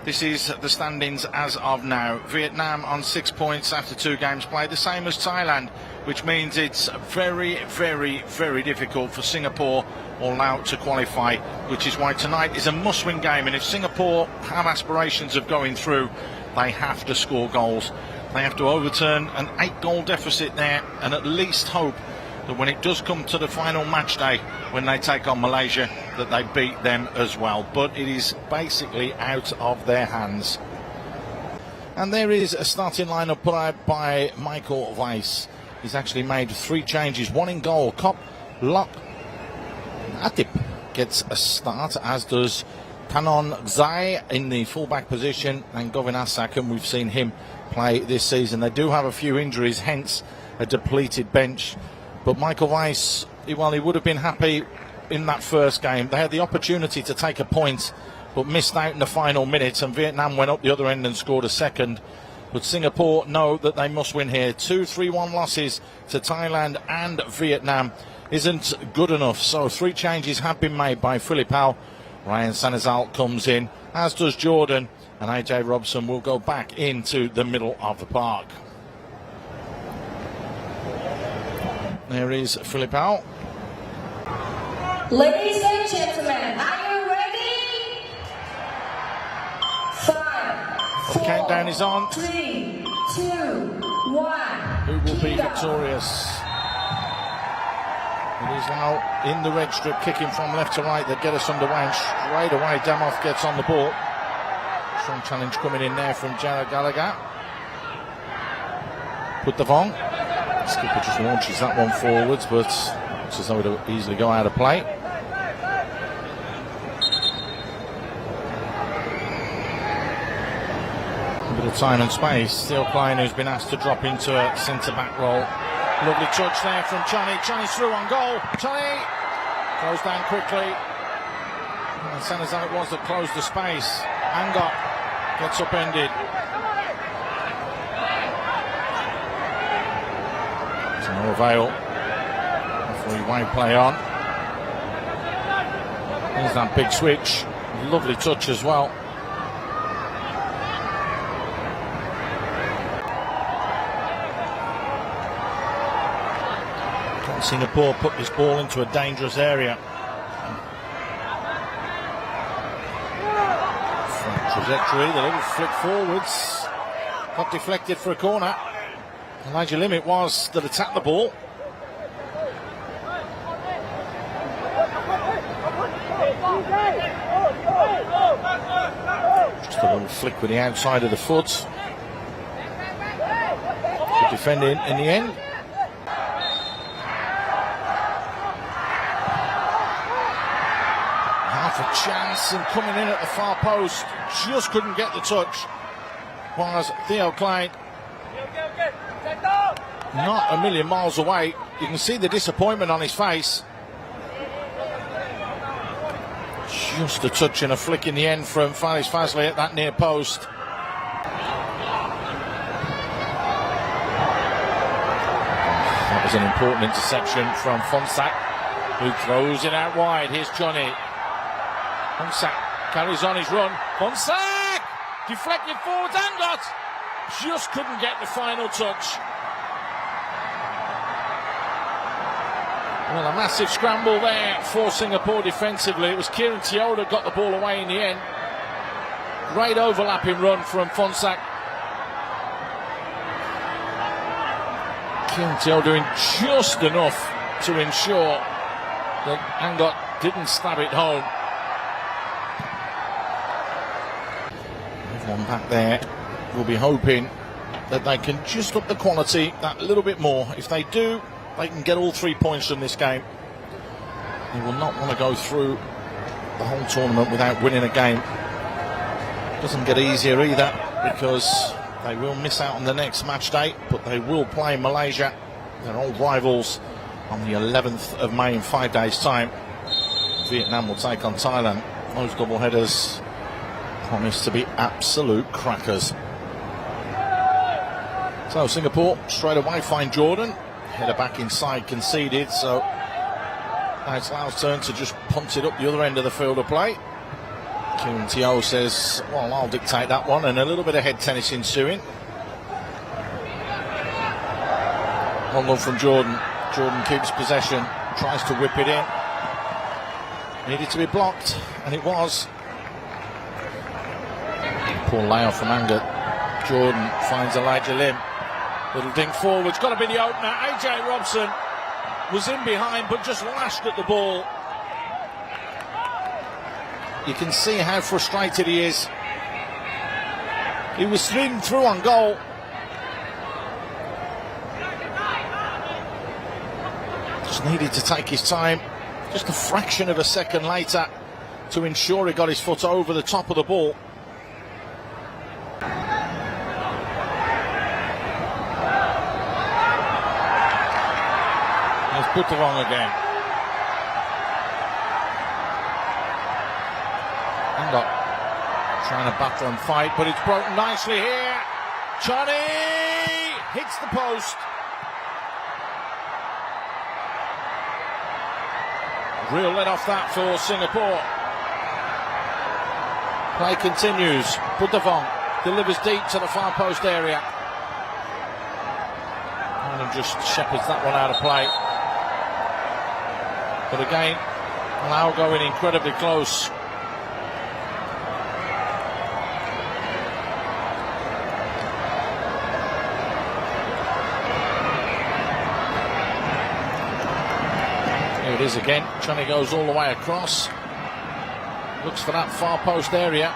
This is the standings as of now. Vietnam on 6 points after 2 games played, the same as Thailand, which means it's very, very, very difficult for Singapore or Laos to qualify, which is why tonight is a must-win game. And if Singapore have aspirations of going through, they have to score goals. They have to overturn an 8-goal deficit there and at least hope that when it does come to the final match day, when they take on Malaysia, that they beat them as well. But it is basically out of their hands. And there is a starting lineup put out by Michael Weiss. He's actually made 3 changes, 1 in goal. Kop, Lok, Atip gets a start, as does Tanon Xai in the fullback position, and Govin Asak, and we've seen him play this season. They do have a few injuries, hence a depleted bench. But Michael Weiss, he would have been happy in that first game. They had the opportunity to take a point, but missed out in the final minute, and Vietnam went up the other end and scored a second. But Singapore know that they must win here. 2 3-1 losses to Thailand and Vietnam isn't good enough. So 3 changes have been made by Philippau. Ryan Sanazal comes in, as does Jordan, and AJ Robson will go back into the middle of the park. There is Philippau. Ladies and gentlemen, are you ready? 5, 4, The countdown is on. 3, 2, 1. Who will be victorious? It is now in the red strip, kicking from left to right that get us underway, and straight away Damoff gets on the ball. Strong challenge coming in there from Jared Gallagher. Put the Vong. Skipper just launches that one forwards, but looks as though it'll easily go out of play. A bit of time and space. Theo Klein, who's been asked to drop into a centre-back role. Lovely touch there from Chani. Chani's through on goal. Chani goes down quickly. And Sanazal it was that closed the space. Angot gets upended. No avail. Referee won't play on. There's that big switch. Lovely touch as well. Can Singapore put this ball into a dangerous area? From trajectory, the little flick forwards got deflected for a corner. Elijah Limit was that attacked the ball. Just a little flick with the outside of the foot. Good defending in the end. Half a chance, and coming in at the far post, just couldn't get the touch, was Theo Klein. Not a million miles away. You can see the disappointment on his face. Just a touch and a flick in the end from Faris Fazli at that near post. That was an important interception from Fonsac, who throws it out wide. Here's Johnny. Fonsac carries on his run. Fonsac! Deflected forwards, Angot! Just couldn't get the final touch. Well, a massive scramble there for Singapore defensively. It was Kieran Teo that got the ball away in the end. Great overlapping run from Fonsac. Kieran Teo doing just enough to ensure that Angot didn't stab it home. Everyone back there will be hoping that they can just up the quality that little bit more. If they do, they can get all 3 points from this game. They will not want to go through the whole tournament without winning a game. Doesn't get easier either, because they will miss out on the next match day, but they will play Malaysia, their old rivals, on the 11th of May in 5 days' time. Vietnam will take on Thailand. Those double headers promise to be absolute crackers. So Singapore straight away find Jordan. Header back inside conceded, so now it's Laos' turn to just punt it up the other end of the field of play. Kim Teo says, well, I'll dictate that one, and a little bit of head tennis ensuing. 1-0 from Jordan. Jordan keeps possession, tries to whip it in. Needed to be blocked, and it was. Poor Laos from anger. Jordan finds Elijah Lim. Little dink forwards, got to be the opener. AJ Robson was in behind, but just lashed at the ball. You can see how frustrated he is. He was streamed through on goal. Just needed to take his time, just a fraction of a second later, to ensure he got his foot over the top of the ball. There's Butterong again. Trying to battle and fight, but it's broken nicely here. Johnny hits the post. Real let off that for Singapore. Play continues. Butterong delivers deep to the far post area. And just shepherds that one out of play. But again, Laos going incredibly close. Here it is again. Johnny goes all the way across. Looks for that far post area.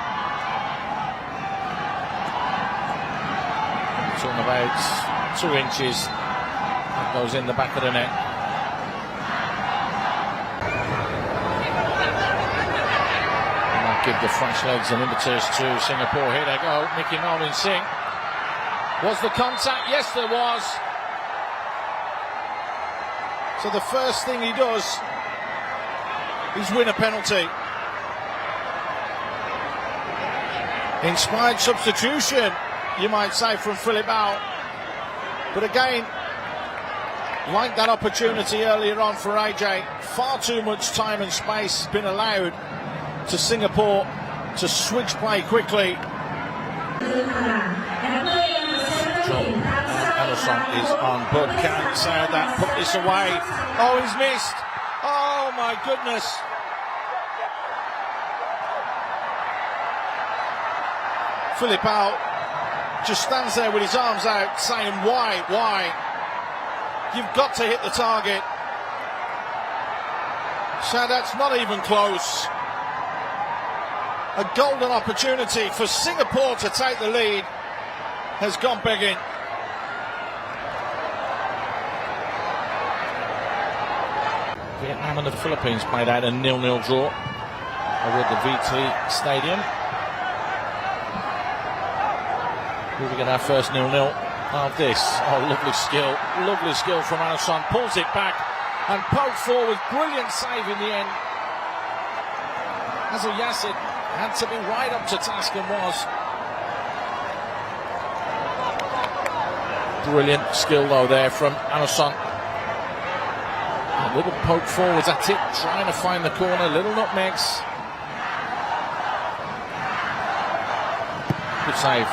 Talking about 2 inches. That goes in the back of the net. And that give the French legs an impetus to Singapore. Here they go. Mickey Nolan Singh. Was the contact? Yes, there was. So the first thing he does is win a penalty. Inspired substitution, you might say, from Philip Bao. But again, like that opportunity earlier on for AJ, far too much time and space been allowed to Singapore to switch play quickly. Anderson is on, but can't say that. Put this away. Oh, he's missed. Oh my goodness. Philip Bao just stands there with his arms out saying, why? You've got to hit the target. So that's not even close. A golden opportunity for Singapore to take the lead has gone begging. Vietnam and the Philippines played out a 0-0 draw over at the VT Stadium. Here we get our first 0-0 of this. Oh, lovely skill from Anderson. Pulls it back and poked forward. Brilliant save in the end. As a Yassid had to be right up to task and was. Brilliant skill though there from Anderson. A little poke forwards at it, trying to find the corner. Little nutmegs. Good save.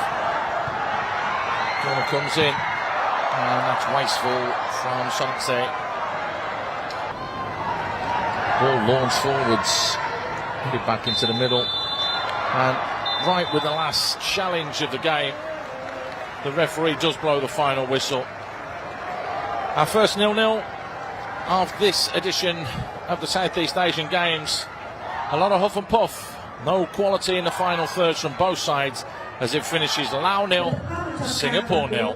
Corner comes in, and that's wasteful from Sanse. Ball launched forwards, put it back into the middle, and right with the last challenge of the game, the referee does blow the final whistle. Our first 0-0 of this edition of the Southeast Asian Games. A lot of huff and puff, no quality in the final thirds from both sides, as it finishes Laos 0, Singapore 0.